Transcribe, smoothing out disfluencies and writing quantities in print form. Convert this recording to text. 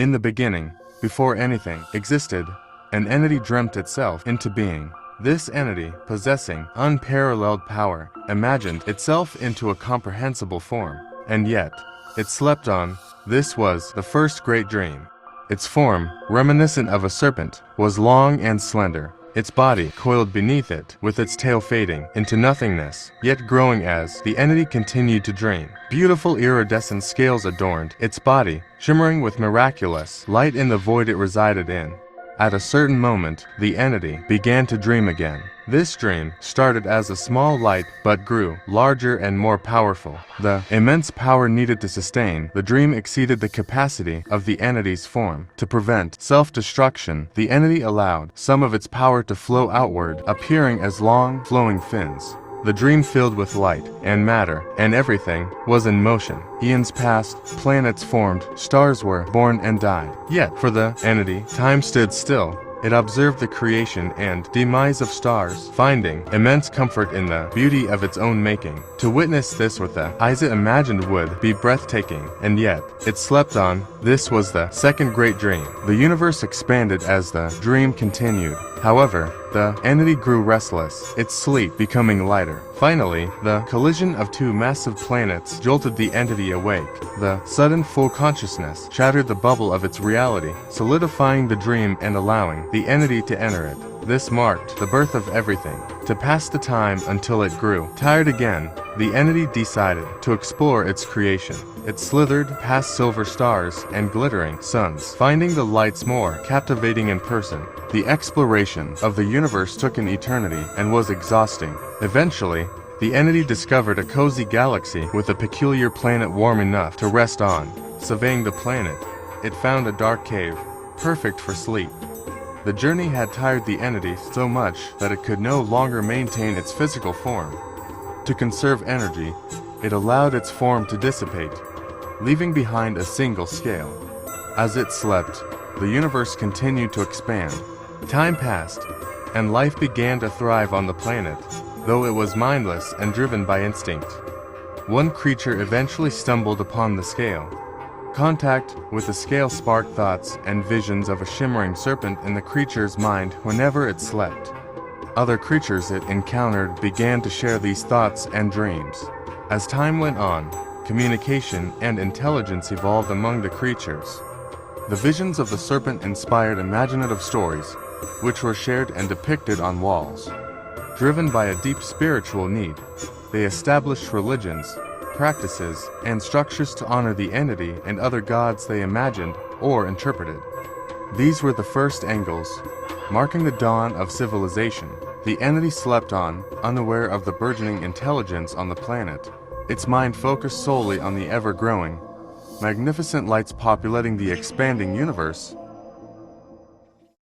In the beginning, before anything existed, an entity dreamt itself into being. This entity, possessing unparalleled power, imagined itself into a comprehensible form, and yet, it slept on. This was the first great dream. Its form, reminiscent of a serpent, was long and slender, its body coiled beneath it, with its tail fading into nothingness, yet growing as the entity continued to dream. Beautiful iridescent scales adorned its body, shimmering with miraculous light in the void it resided in. At a certain moment, the entity began to dream again. This dream started as a small light but grew larger and more powerful. The immense power needed to sustain the dream exceeded the capacity of the entity's form. To prevent self-destruction, the entity allowed some of its power to flow outward, appearing as long, flowing fins. The dream filled with light and matter, and everything was in motion. Eons passed, planets formed, stars were born and died. Yet, for the entity, time stood still. It observed the creation and demise of stars, finding immense comfort in the beauty of its own making. To witness this with the eyes it imagined would be breathtaking, and yet, it slept on. This was the second great dream. The universe expanded as the dream continued. However, the entity grew restless, its sleep becoming lighter. Finally, the collision of two massive planets jolted the entity awake. The sudden full consciousness shattered the bubble of its reality, solidifying the dream and allowing the entity to enter it. This marked the birth of everything. To pass the time until it grew tired again, the entity decided to explore its creation. It slithered past silver stars and glittering suns, finding the lights more captivating in person. The exploration of the universe took an eternity and was exhausting. Eventually, the entity discovered a cozy galaxy with a peculiar planet warm enough to rest on. Surveying the planet, it found a dark cave, perfect for sleep. The journey had tired the entity so much that it could no longer maintain its physical form. To conserve energy, it allowed its form to dissipate, leaving behind a single scale. As it slept, the universe continued to expand. Time passed, and life began to thrive on the planet, though it was mindless and driven by instinct. One creature eventually stumbled upon the scale. Contact with the scale sparked thoughts and visions of a shimmering serpent in the creature's mind whenever it slept. Other creatures it encountered began to share these thoughts and dreams. As time went on, communication and intelligence evolved among the creatures. The visions of the serpent inspired imaginative stories, which were shared and depicted on walls. Driven by a deep spiritual need, they established religions, practices, and structures to honor the entity and other gods they imagined or interpreted. These were the first angles, marking the dawn of civilization. The entity slept on, unaware of the burgeoning intelligence on the planet. Its mind focused solely on the ever-growing, magnificent lights populating the expanding universe.